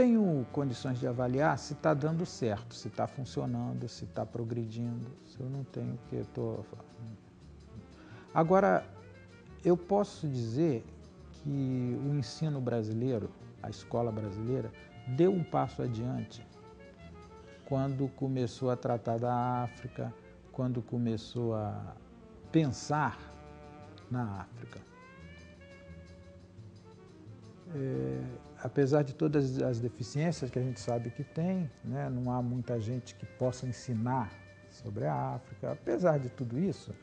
tenho condições de avaliar se está dando certo, se está funcionando, se está progredindo. Se eu não tenho, que eu estou... Agora, eu posso dizer que o ensino brasileiro, a escola brasileira, deu um passo adiante quando começou a tratar da África, quando começou a pensar na África. Apesar de todas as deficiências que a gente sabe que tem, né, não há muita gente que possa ensinar sobre a África. Apesar de tudo isso,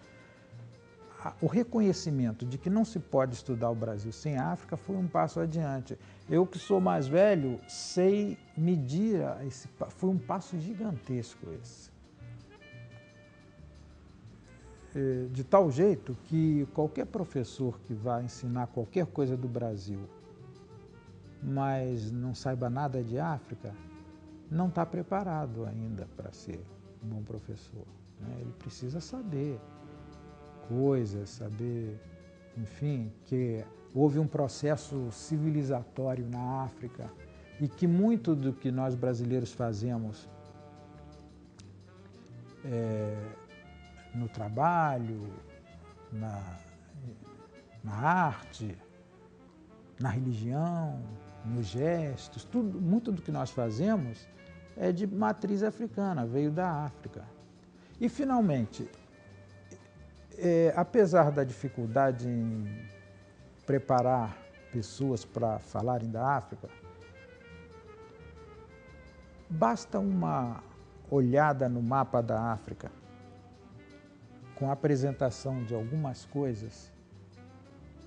o reconhecimento de que não se pode estudar o Brasil sem a África foi um passo adiante. Eu que sou mais velho, sei medir foi um passo gigantesco esse. De tal jeito que qualquer professor que vá ensinar qualquer coisa do Brasil, mas não saiba nada de África, não está preparado ainda para ser um bom professor, né? Ele precisa saber coisas, saber, enfim, que houve um processo civilizatório na África e que muito do que nós brasileiros fazemos no trabalho, na arte, na religião, nos gestos, muito do que nós fazemos é de matriz africana, veio da África. E, finalmente, apesar da dificuldade em preparar pessoas para falarem da África, basta uma olhada no mapa da África, com a apresentação de algumas coisas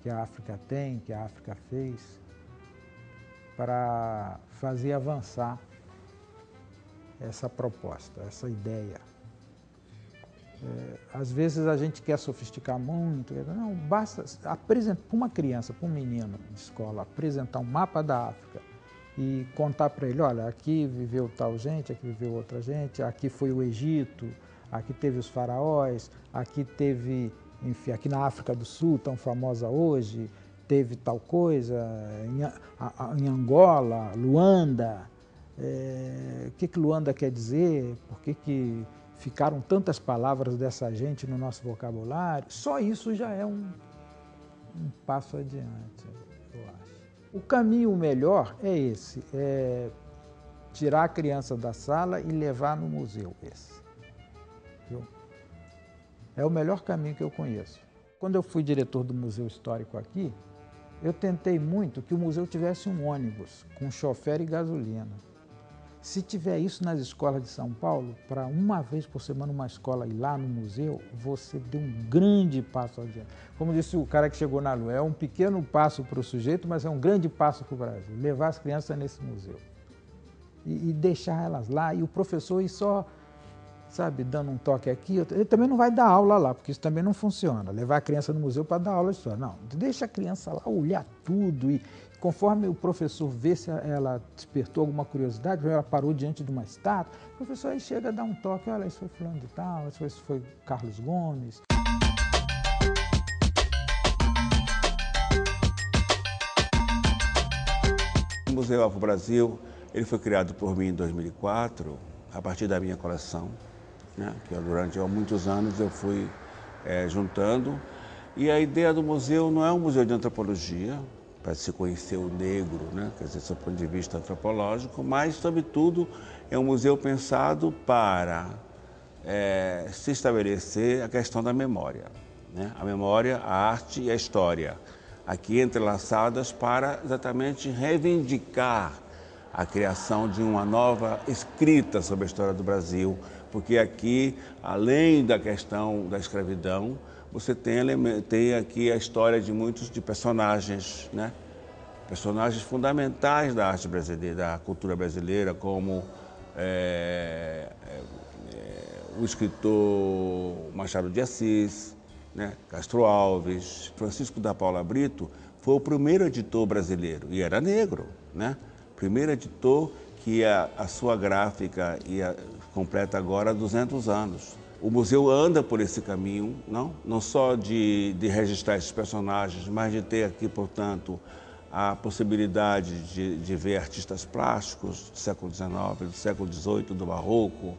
que a África tem, que a África fez, para fazer avançar essa proposta, essa ideia. Às vezes a gente quer sofisticar muito, não, basta apresentar para uma criança, para um menino de escola, apresentar um mapa da África e contar para ele, olha, aqui viveu tal gente, aqui viveu outra gente, aqui foi o Egito, aqui teve os faraós, aqui teve, enfim, aqui na África do Sul, tão famosa hoje, teve tal coisa, em Angola, Luanda, o que Luanda quer dizer, por que ficaram tantas palavras dessa gente no nosso vocabulário. Só isso já é um passo adiante, eu acho. O caminho melhor é esse, tirar a criança da sala e levar no museu, esse. Viu? É o melhor caminho que eu conheço. Quando eu fui diretor do Museu Histórico aqui, eu tentei muito que o museu tivesse um ônibus com chofer e gasolina. Se tiver isso nas escolas de São Paulo, para uma vez por semana uma escola ir lá no museu, você deu um grande passo adiante. Como disse o cara que chegou na Lua, é um pequeno passo para o sujeito, mas é um grande passo para o Brasil. Levar as crianças nesse museu e deixar elas lá, e o professor ir só, sabe, dando um toque aqui. Ele também não vai dar aula lá, porque isso também não funciona. Levar a criança no museu para dar aula de história. Não, deixa a criança lá olhar tudo e conforme o professor vê se ela despertou alguma curiosidade, ela parou diante de uma estátua, o professor aí chega a dar um toque, olha, isso foi fulano de tal, isso foi Carlos Gomes. O Museu Afro-Brasil, ele foi criado por mim em 2004, a partir da minha coleção, né, que durante muitos anos eu fui juntando. E a ideia do museu não é um museu de antropologia, para se conhecer o negro, né, quer dizer, do ponto de vista antropológico, mas, sobretudo, é um museu pensado para se estabelecer a questão da memória, né? A memória, a arte e a história, aqui entrelaçadas para exatamente reivindicar a criação de uma nova escrita sobre a história do Brasil, porque aqui, além da questão da escravidão, você tem aqui a história de muitos personagens, né? Personagens fundamentais da arte brasileira, da cultura brasileira, como o escritor Machado de Assis, né? Castro Alves. Francisco da Paula Brito foi o primeiro editor brasileiro, e era negro, né? Primeiro editor que a sua gráfica completa agora 200 anos. O museu anda por esse caminho, não só de registrar esses personagens, mas de ter aqui, portanto, a possibilidade de ver artistas plásticos do século XIX, do século XVIII, do Barroco,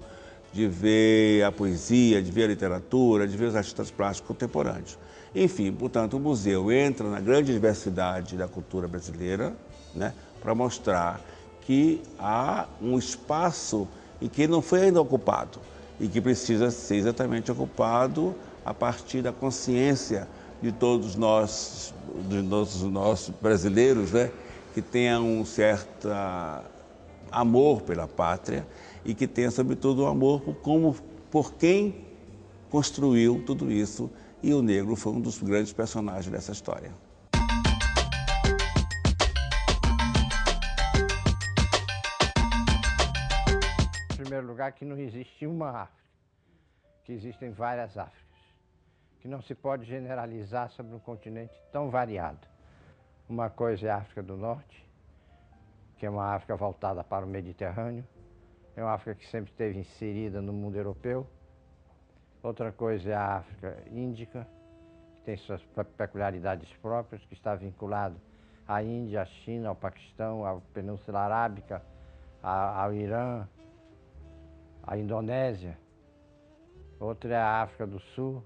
de ver a poesia, de ver a literatura, de ver os artistas plásticos contemporâneos. Enfim, portanto, o museu entra na grande diversidade da cultura brasileira, né, para mostrar que há um espaço em que não foi ainda ocupado e que precisa ser exatamente ocupado a partir da consciência de todos nós, dos nossos brasileiros, né, que tenham um certo amor pela pátria e que tenha, sobretudo, um amor por quem construiu tudo isso, e o negro foi um dos grandes personagens dessa história. Em primeiro lugar, que não existe uma África, que existem várias Áfricas, que não se pode generalizar sobre um continente tão variado. Uma coisa é a África do Norte, que é uma África voltada para o Mediterrâneo, é uma África que sempre esteve inserida no mundo europeu. Outra coisa é a África Índica, que tem suas peculiaridades próprias, que está vinculado à Índia, à China, ao Paquistão, à Península Arábica, ao Irã, à Indonésia. Outra é a África do Sul,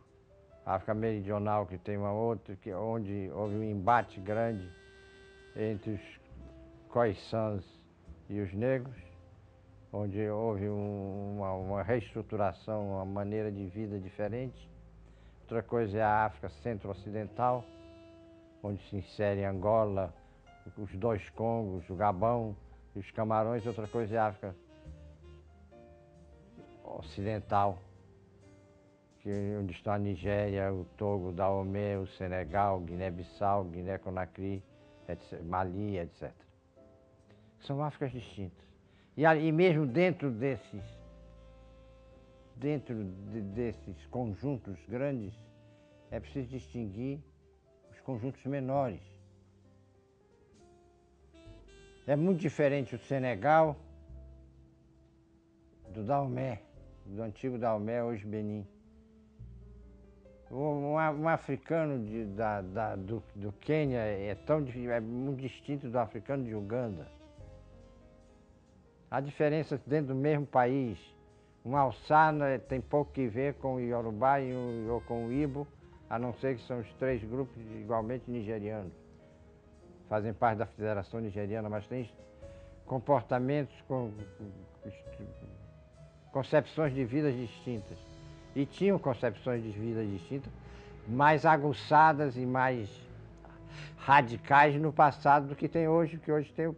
a África Meridional, que tem uma outra, onde houve um embate grande entre os khoisands e os negros, onde houve uma reestruturação, uma maneira de vida diferente. Outra coisa é a África Centro-Ocidental, onde se insere Angola, os dois Congos, o Gabão e os Camarões. Outra coisa é a África Ocidental, onde estão a Nigéria, o Togo, o Daomé, o Senegal, Guiné-Bissau, Guiné-Conakry, Mali, etc. São Áfricas distintas. E mesmo dentro desses conjuntos grandes, é preciso distinguir os conjuntos menores. É muito diferente o Senegal do Daomé, do antigo Daomé, hoje Benin. Um africano do Quênia é muito distinto do africano de Uganda. Há diferenças dentro do mesmo país. Um Haussá tem pouco que ver com o Yorubá ou com o Ibo, a não ser que são os três grupos igualmente nigerianos. Fazem parte da Federação Nigeriana, mas têm comportamentos, concepções de vidas distintas. E tinham concepções de vidas distintas, mais aguçadas e mais radicais no passado do que tem hoje, que hoje tem o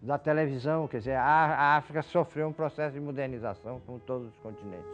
da televisão. Quer dizer, a África sofreu um processo de modernização, como todos os continentes.